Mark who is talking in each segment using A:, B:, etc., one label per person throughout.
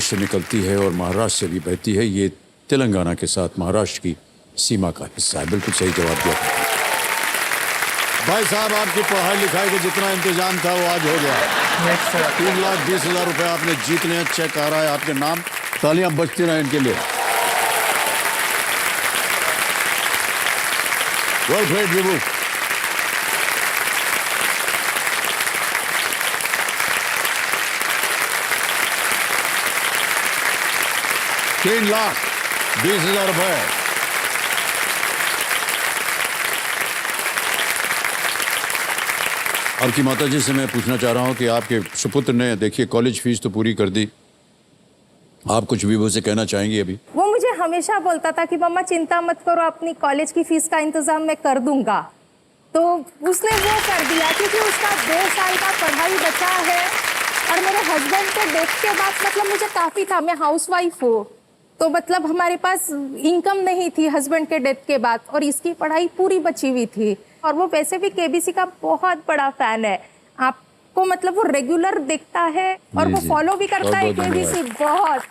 A: बारिश से निकलती है और महाराष्ट्र से भी बहती है। ये तेलंगाना के साथ महाराष्ट्र की सीमा का हिस्सा है। बिल्कुल सही जवाब दिया भाई साहब। आपकी पढ़ाई लिखाई का जितना इंतजाम था वो आज हो गया। 3,20,000 रुपए आपने जीत लिया। चेक आ रहा है आपके नाम। तालियां बजती रहे इनके लिए। वेल प्लेड विभू। ₹3,20,000 रुपए। आपकी माताजी से मैं पूछना चाह रहा हूं कि आपके सुपुत्र ने देखिए कॉलेज फीस तो पूरी कर दी, आप कुछ विभू से कहना चाहेंगी अभी?
B: वो मुझे हमेशा बोलता था कि मम्मा चिंता मत करो, अपनी कॉलेज की फीस का इंतजाम मैं कर दूंगा। तो उसने वो कर दिया क्योंकि उसका 2 साल का पढ़ाई बचा है। और मेरे हस्बैंड के डेथ के बाद मतलब मुझे काफ़ी था, मैं हाउसवाइफ हूँ, तो मतलब हमारे पास इनकम नहीं थी हस्बैंड के डेथ के बाद, और इसकी पढ़ाई पूरी बची हुई थी। और वो वैसे भी केबीसी का बहुत बड़ा फैन है। आपको मतलब वो रेगुलर देखता है और वो फॉलो भी करता है केबीसी बहुत।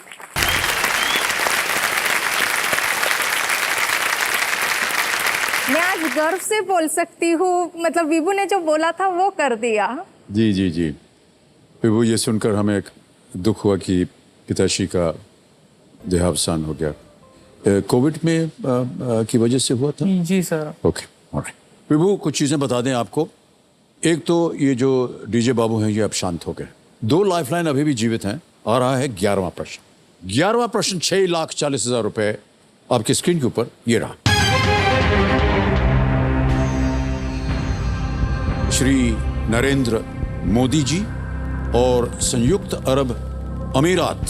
B: मैं आज गर्व से बोल सकती हूँ, मतलब विभू ने जो बोला था वो कर दिया।
A: जी जी जी विभू, ये सुनकर हमें एक दुख हुआ कि पिताश्री का देहावसान हो गया। कोविड में की वजह से हुआ था?
C: जी सर।
A: Okay alright. विभू, कुछ चीज़ें बता दें आपको। एक तो ये जो डीजे बाबू हैं ये अब शांत हो गए। 2 लाइफलाइन अभी भी जीवित हैं। आ रहा है 11वां प्रश्न। 11वां प्रश्न 6,40,000 रुपए आपकी स्क्रीन के ऊपर ये रहा। श्री नरेंद्र मोदी जी और संयुक्त अरब अमीरात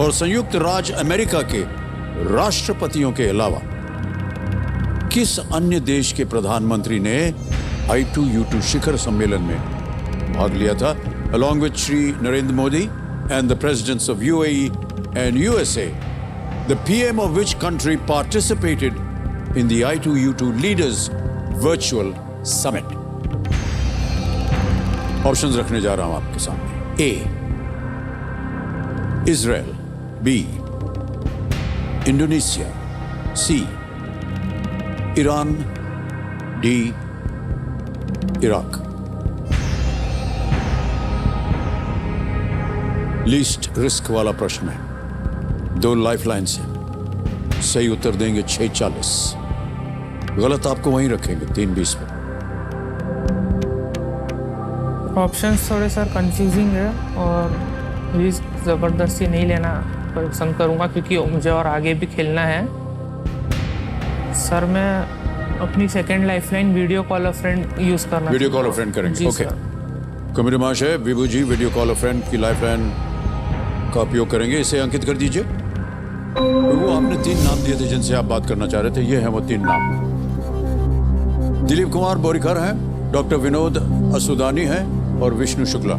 A: और संयुक्त राज्य अमेरिका के राष्ट्रपतियों के अलावा किस अन्य देश के प्रधानमंत्री ने I2U2 शिखर सम्मेलन में भाग लिया था? Along with Shri Narendra Modi and the presidents of UAE and USA, the PM of which country participated in the I2U2 leaders virtual summit? Options रखने जा रहा हूं आपके सामने। A, Israel, B, Indonesia, C, Iran, D, Iraq. Least risk वाला प्रश्न है। 2 lifeline से सही उत्तर देंगे 6,40, गलत आपको वहीं रखेंगे 3,20 पर।
C: ऑप्शंस थोड़े सर कंफ्यूजिंग है और रिस्क ज़बरदस्ती नहीं लेना पसंद करूँगा क्योंकि मुझे और आगे भी खेलना है। सर मैं अपनी सेकंड लाइफलाइन वीडियो कॉल अ फ्रेंड यूज़ करना।
A: वीडियो कॉल अ फ्रेंड करेंगे? ओके। कमिटमाश है विभू जी, वीडियो कॉल अ फ्रेंड की लाइफलाइन का उपयोग करेंगे। इसे अंकित कर दीजिए। विभू, आपने 3 नाम दिए थे जिनसे आप बात करना चाह रहे थे। ये हैं वो 3 नाम। दिलीप कुमार बोरिकर हैं, डॉक्टर विनोद असुदानी हैं और विष्णु शुक्ला।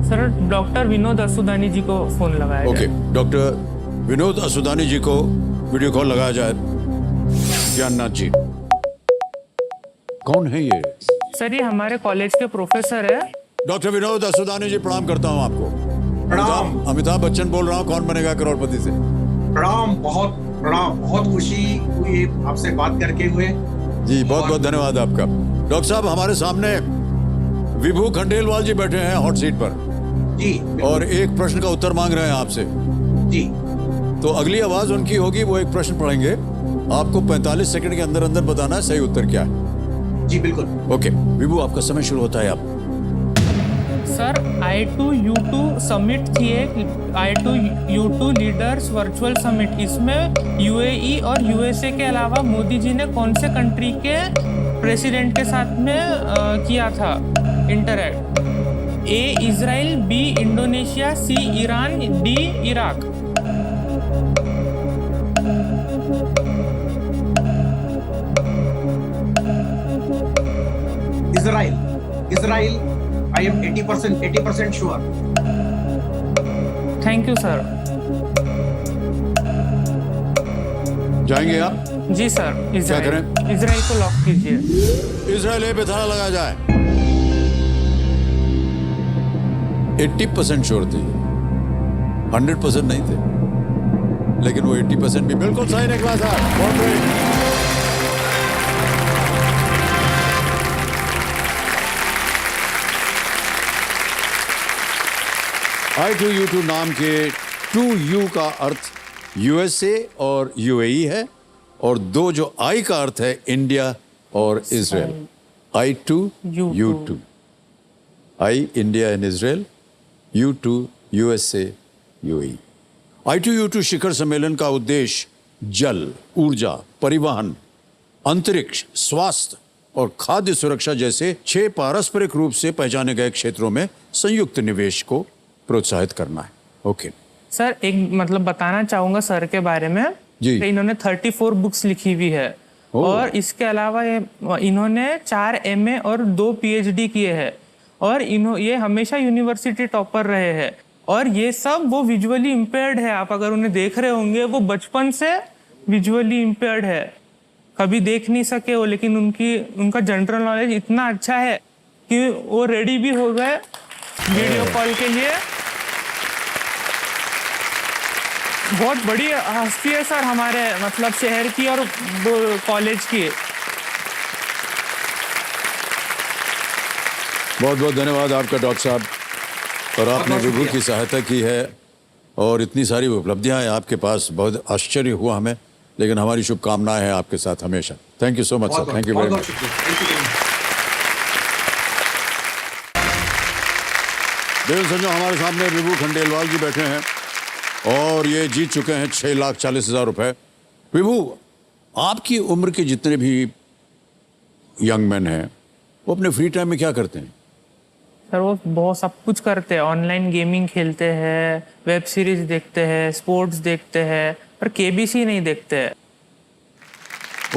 C: सर डॉक्टर विनोद असुदानी जी को फोन लगाया
A: ओके, डॉक्टर विनोद असुदानी जी को वीडियो कॉल लगाया जाए। ज्ञाननाथ जी कौन है ये?
C: सर ये हमारे कॉलेज के प्रोफेसर है।
A: डॉक्टर विनोद असुदानी जी, प्रणाम करता हूँ आपको।
D: प्रणाम।
A: अमिताभ बच्चन बोल रहा हूँ, कौन बनेगा करोड़पति से।
D: प्रणाम, बहुत खुशी हुई आपसे बात करके हुए।
A: जी बहुत बहुत धन्यवाद आपका। डॉक्टर साहब, हमारे सामने विभू खंडेलवाल जी बैठे हैं हॉट सीट पर
D: जी,
A: और एक प्रश्न का उत्तर मांग रहे हैं आपसे।
D: जी
A: तो अगली आवाज उनकी होगी, वो एक प्रश्न पढ़ेंगे, आपको 45 सेकंड के अंदर अंदर बताना है सही उत्तर क्या है।
D: जी बिल्कुल।
A: ओके विभू, आपका समय शुरू होता है। आप
C: सर I2U2 समिट थी एक, I2U2 लीडर्स वर्चुअल समिट। इसमें UAE और USA के अलावा मोदी जी ने कौन से कंट्री के प्रेसिडेंट के साथ में किया था interact? A Israel, B Indonesia, C Iran, D Iraq.
D: Israel I am 80% sure.
C: Thank you sir.
A: जाएंगे आप?
C: जी सर।
A: क्या करें?
C: इजराइल को लॉक कीजिए।
A: इजराइल पे ताला लगाया जाए। 80% श्योर थी। 100% नहीं थे, लेकिन वो 80% भी बिल्कुल सही निकला था। बहुत great। I2U2 नाम के 2U का अर्थ USA और UAE है, और दो जो I का अर्थ है इंडिया और Israel. I2U2, I India and Israel, U2 USA UAE। I2U2 शिखर सम्मेलन का उद्देश्य जल, ऊर्जा, परिवहन, अंतरिक्ष, स्वास्थ्य और खाद्य सुरक्षा जैसे 6 पारस्परिक रूप से पहचाने गए क्षेत्रों में संयुक्त निवेश को प्रोत्साहित करना है। ओके
C: सर, एक मतलब बताना चाहूंगा सर के बारे में
A: जी।
C: कि इन्होंने 34 बुक्स लिखी हुई है, और इसके अलावा इन्होंने 4 MA और 2 PhD किए हैं, और ये हमेशा यूनिवर्सिटी टॉपर रहे हैं, और ये सब वो विजुअली इम्पेयर्ड है। आप अगर उन्हें देख रहे होंगे, वो बचपन से विजुअली इम्पेयर्ड है, कभी देख नहीं सके वो, लेकिन उनका जनरल नॉलेज इतना अच्छा है कि वो रेडी भी हो गए वीडियो कॉल के लिए। बहुत बड़ी हस्ती है सर हमारे मतलब शहर की और कॉलेज की।
A: बहुत बहुत धन्यवाद आपका डॉक्टर साहब, और आपने विभू की सहायता की है, और इतनी सारी उपलब्धियां हैं आपके पास। बहुत आश्चर्य हुआ हमें, लेकिन हमारी शुभकामनाएं हैं आपके साथ हमेशा। Thank you so much sir, thank you very much. Devendra Sanjay, हमारे सामने विभू खंडेलवाल जी बैठे हैं, और ये जीत चुके हैं 6,40,000 रुपए। विभू, आपकी उम्र के जितने भी यंग मैन हैं, वो अपने फ्री टाइम में क्या करते हैं?
C: सर वो बहुत सब कुछ करते हैं, ऑनलाइन गेमिंग खेलते हैं, वेब सीरीज देखते हैं, स्पोर्ट्स देखते हैं, पर KBC नहीं देखते हैं।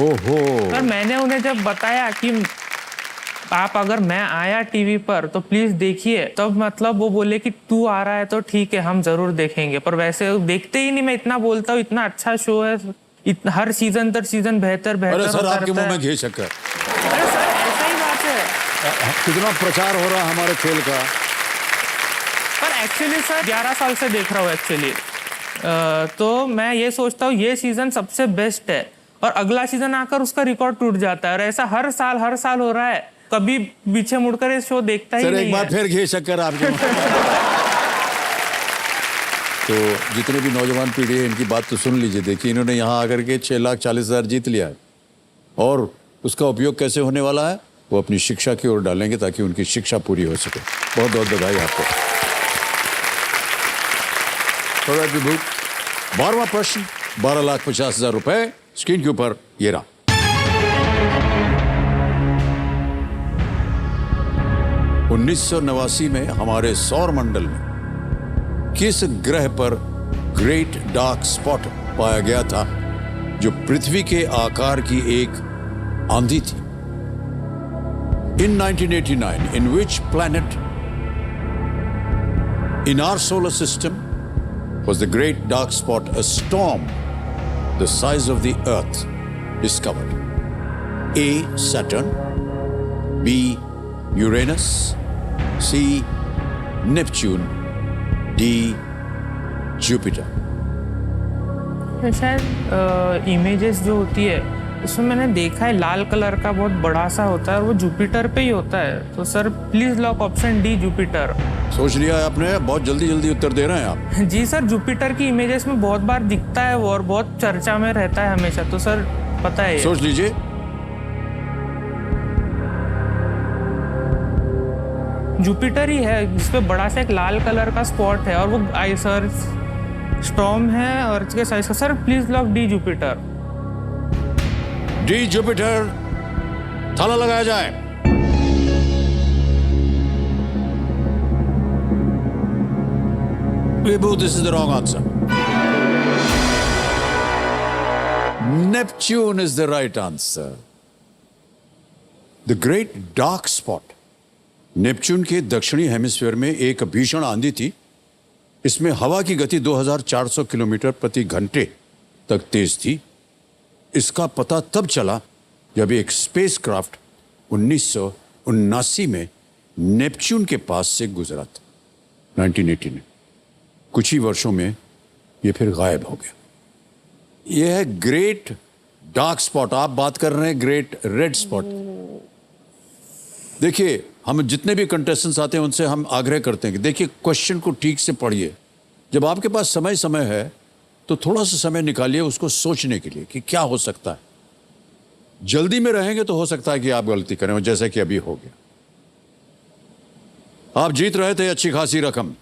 A: ओहो।
C: सर मैंने उन्हें जब बताया कि आप अगर मैं आया टीवी पर तो प्लीज देखिए, तब मतलब वो बोले कि तू आ रहा है तो ठीक है, हम जरूर देखेंगे, पर वैसे देखते ही नहीं। मैं इतना बोलता हूँ, इतना अच्छा शो है, हर सीजन तर सीजन बेहतर
A: अरे सर, आपके मुंह में घी शक्कर।
C: अरे सर ऐसा ही बात है।
A: कितना प्रचार हो रहा है हमारे खेल का।
C: पर एक्चुअली सर 11 साल से देख रहा हूँ एक्चुअली, तो मैं ये सोचता हूँ ये सीजन सबसे बेस्ट है, और अगला सीजन आकर उसका रिकॉर्ड टूट जाता है, और ऐसा हर साल हो रहा है। कभी पीछे मुड़कर ये शो देखता ही नहीं है।
A: सर एक बार फिर घी शक्कर आपके तो जितने भी नौजवान पीढ़ी है, इनकी बात तो सुन लीजिए। देखिए, इन्होंने यहाँ आकर के 6,40,000 जीत लिया है, और उसका उपयोग कैसे होने वाला है वो अपनी शिक्षा की ओर डालेंगे, ताकि उनकी शिक्षा पूरी हो सके। बहुत बहुत बधाई आपको। 12वां प्रश्न, 12,50,000 रुपए स्क्रीन के ऊपर ये रहा। (1989) में हमारे सौर मंडल में किस ग्रह पर ग्रेट डार्क स्पॉट पाया गया था, जो पृथ्वी के आकार की एक आंधी थी? In 1989, in which planet in our solar system was the great dark spot, a storm the size of the Earth, discovered? A. Saturn, B. Uranus, C. Neptune, D. Jupiter.
C: शायद इमेजेस जो होती है उसमें मैंने देखा है लाल कलर का बहुत बड़ा सा होता है, और वो जुपिटर पे ही होता है। तो sir please lock option D, Jupiter.
A: सोच लिया है आपने? बहुत जल्दी उत्तर दे रहे हैं आप।
C: जी सर, जुपिटर की इमेजेस में बहुत बार दिखता है वो, और बहुत चर्चा में रहता है हमेशा, तो सर पता है।
A: सोच लीजिए।
C: जुपिटर ही है, इस पे बड़ा सा एक लाल कलर का स्पॉट है, और वो सर स्टॉर्म है अर्थ के साइज का। Sir please lock D, Jupiter.
A: D, Jupiter. ताला लगाया जाए। Vibu, this is the wrong answer. Neptune is the right answer. The great dark spot. Neptune के दक्षिणी हेमिस्फीयर में एक भीषण आंधी थी। इसमें हवा की गति 2400 किलोमीटर प्रति घंटे तक तेज थी। इसका पता तब चला जब एक स्पेसक्राफ्ट 1979 में नेपच्यून के पास से गुजरा था। 1980 में कुछ ही वर्षों में ये फिर गायब हो गया। ये है ग्रेट डार्क स्पॉट। आप बात कर रहे हैं ग्रेट रेड स्पॉट। देखिए, हम जितने भी कंटेस्टेंट्स आते हैं उनसे हम आग्रह करते हैं कि देखिए, क्वेश्चन को ठीक से पढ़िए। जब आपके पास समय है तो थोड़ा सा समय निकालिए उसको सोचने के लिए कि क्या हो सकता है। जल्दी में रहेंगे तो हो सकता है कि आप गलती करें, जैसे कि अभी हो गया। आप जीत रहे थे अच्छी खासी रकम,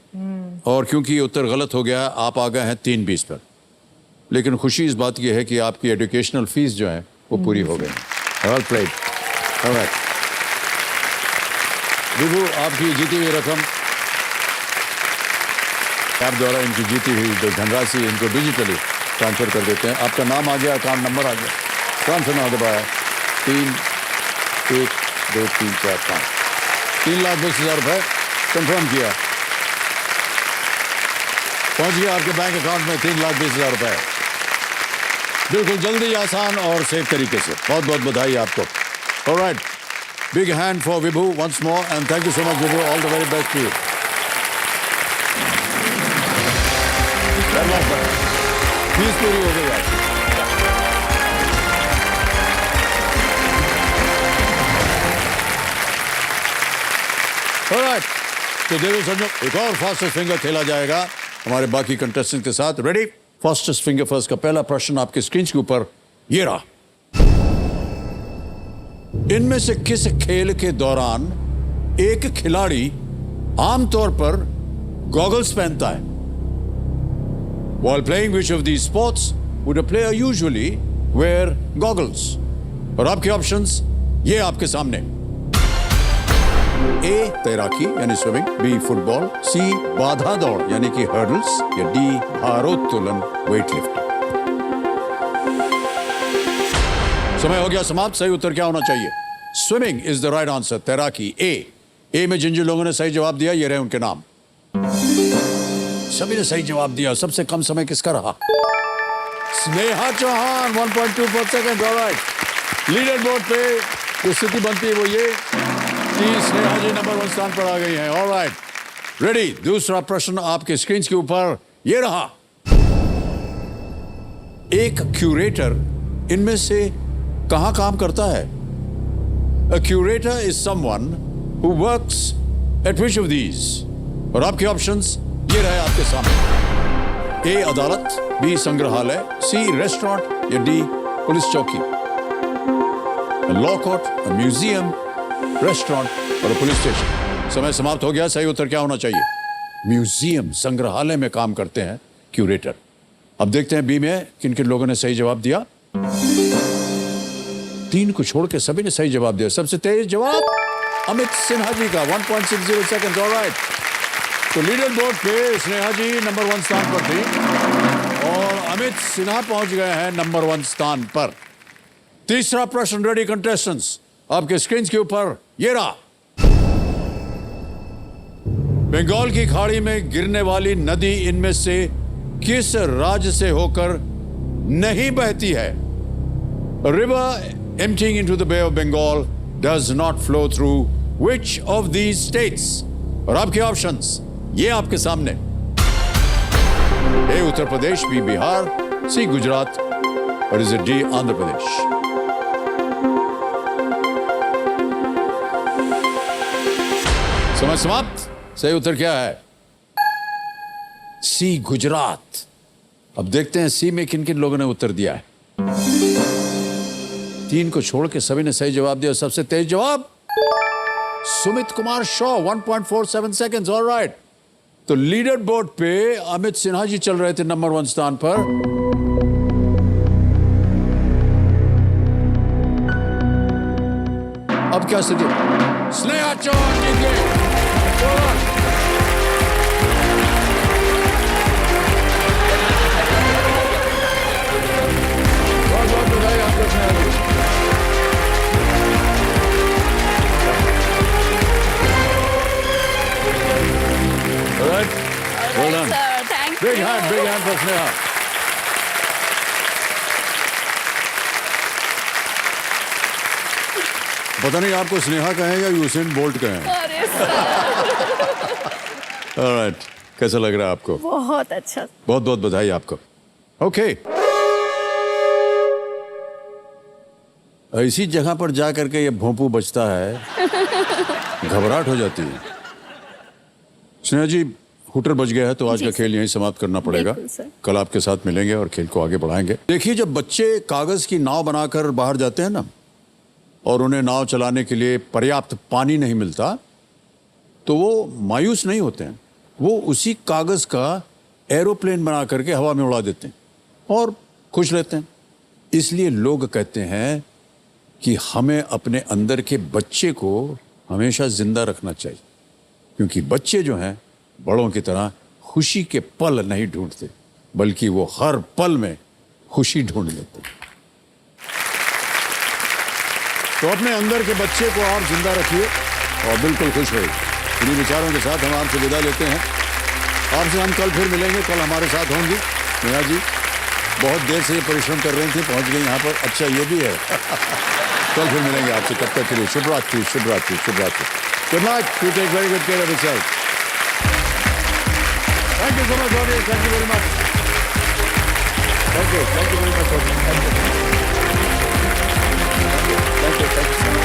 A: और क्योंकि ये उत्तर गलत हो गया आप आ गए हैं 320 पर। लेकिन खुशी इस बात की है कि आपकी एजुकेशनल फीस जो है वो पूरी हो गई। Well played. ऑलराइट विभू, आपकी जीती हुई रकम आप द्वारा इनकी जीती हुई जो धनराशि इनको डिजिटली ट्रांसफर कर देते हैं। आपका नाम आ गया, अकाउंट नंबर आ गया, ट्रांसफर ना दबाया 31234 3,20,000 रुपए कंफर्म किया, पहुंच गया आपके बैंक अकाउंट में 3,20,000 रुपए। बिल्कुल जल्दी, आसान और सेफ तरीके से। बहुत बहुत बधाई आपको। Alright, big hand for Vibhu once more and thank you so much Vibhu. All the very best to you. Fees पूरी हो गई आपकी। ऑलराइट, तो देखो संजो, एक और फास्टेस्ट फिंगर खेला जाएगा हमारे बाकी कंटेस्टेंट के साथ। रेडी? फास्टेस्ट फिंगर फर्स्ट का पहला प्रश्न आपके स्क्रीन के ऊपर ये रहा। इनमें से किस खेल के दौरान एक खिलाड़ी आमतौर पर गॉगल्स पहनता है? While playing which of these sports would a player usually wear goggles? और आपके ऑप्शंस ये आपके सामने। ए तैराकी यानी स्विमिंग, बी फुटबॉल, सी बाधा दौड़ यानी कि हर्डल्स, या डी भारोत्तोलन वेट लिफ्टिंग। समय हो गया समाप्त। सही उत्तर क्या होना चाहिए? Swimming is the right answer, तैराकी। ए में जिन जिन लोगों ने सही जवाब दिया ये रहे उनके नाम। सभी ने सही जवाब दिया। सबसे कम समय किसका रहा? Sneha Chauhan 1.24 second. Alright, leaderboard पे जो स्थिति बनती है वो ये कि स्नेहा जी नंबर 1 स्थान पर आ गई हैं। Alright, ready? दूसरा प्रश्न आपके स्क्रीन के ऊपर ये रहा। एक क्यूरेटर इनमें से कहां काम करता है? A curator is someone who works at which of these? और आपके ऑप्शंस ये रहे आपके सामने। ए अदालत, बी संग्रहालय, सी रेस्टोरेंट, या डी पुलिस चौकी। लॉ कोर्ट, म्यूजियम, रेस्टोरेंट और पुलिस स्टेशन। समय समाप्त हो गया। सही उत्तर क्या होना चाहिए? म्यूजियम, संग्रहालय में काम करते हैं क्यूरेटर। अब देखते हैं बी में किन किन लोगों ने सही जवाब दिया। 3 को छोड़ के सभी ने सही जवाब दिया। सबसे तेज जवाब अमित सिन्हा जी का 1.60 सेकंड। ऑलराइट, तो लीडर बोर्ड पे स्नेहा जी नंबर 1 स्थान पर थी और अमित सिन्हा पहुंच गए हैं नंबर 1 स्थान पर। तीसरा प्रश्न रेडी कंटेस्टेंट्स, आपके स्क्रीन के ऊपर ये रहा। बंगाल की खाड़ी में गिरने वाली नदी इनमें से किस राज्य से होकर नहीं बहती है? A river emptying into the Bay of Bengal does not flow through which of these states? और आपके ऑप्शंस ये आपके सामने। ए उत्तर प्रदेश, बी बिहार, सी गुजरात और इज डी आंध्र प्रदेश। समय समाप्त। सही उत्तर क्या है? सी गुजरात। अब देखते हैं सी में किन किन लोगों ने उत्तर दिया है। 3 को छोड़ के सभी ने सही जवाब दिया। सबसे तेज जवाब सुमित कुमार शॉ 1.47 सेकंड्स। ऑलराइट, तो लीडर बोर्ड पे अमित सिन्हा जी चल रहे थे नंबर 1 स्थान पर। अब क्या स्थिति? स्नेहा चौहान जीत गए। बहुत बहुत बधाई आपको स्नेहा जी। Alright, well done.
E: Sir, thank
A: Big
E: you.
A: hand for Sneha. पता नहीं आपको स्नेहा कहें या यूसेन बोल्ट कहें।
E: अरे सर।
A: Alright, कैसा लग रहा है आपको?
B: बहुत अच्छा।
A: बहुत बहुत बधाई आपको। ओके, ऐसी जगह पर जा करके ये भोंपू बजता है, घबराहट हो जाती है। स्नेहा जी, हुटर बज गया है तो आज का खेल यहीं समाप्त करना पड़ेगा।
B: बिल्कुल सर।
A: कल आपके साथ मिलेंगे और खेल को आगे बढ़ाएंगे। देखिए, जब बच्चे कागज की नाव बनाकर बाहर जाते हैं ना, और उन्हें नाव चलाने के लिए पर्याप्त पानी नहीं मिलता, तो वो मायूस नहीं होते हैं। वो उसी कागज का एरोप्लेन बना करके हवा में उड़ा देते हैं और खुश रहते हैं। इसलिए लोग कहते हैं कि हमें अपने अंदर के बच्चे को हमेशा जिंदा रखना चाहिए, क्योंकि बच्चे जो हैं बड़ों की तरह खुशी के पल नहीं ढूंढते, बल्कि वो हर पल में खुशी ढूंढ लेते हैं। तो अपने अंदर के बच्चे को और जिंदा रखिए और बिल्कुल खुश रहिए। इन्हीं विचारों के साथ हम आपसे विदा लेते हैं। आपसे हम कल फिर मिलेंगे। कल हमारे साथ होंगी नेहा जी, बहुत देर से ये परिश्रम कर रही थी, पहुंच गई यहाँ पर। अच्छा ये भी है। कल फिर मिलेंगे आपसे, तब तक के लिए शुभ रात्रि, शुभ रात्रि, शुभ रात्रि। Good night, you take very good care of yourself. Thank you so much audience, thank you very much, thank you very much audience, thank you, thank you, thank you,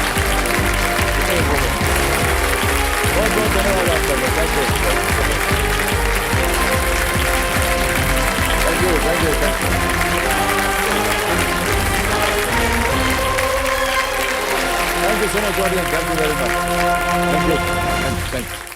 A: बहुत बहुत धन्यवाद आपका, thank you, thank you, thank you, thank you. Thank you so much, audience. Thank you very much. Thank you. Thank you.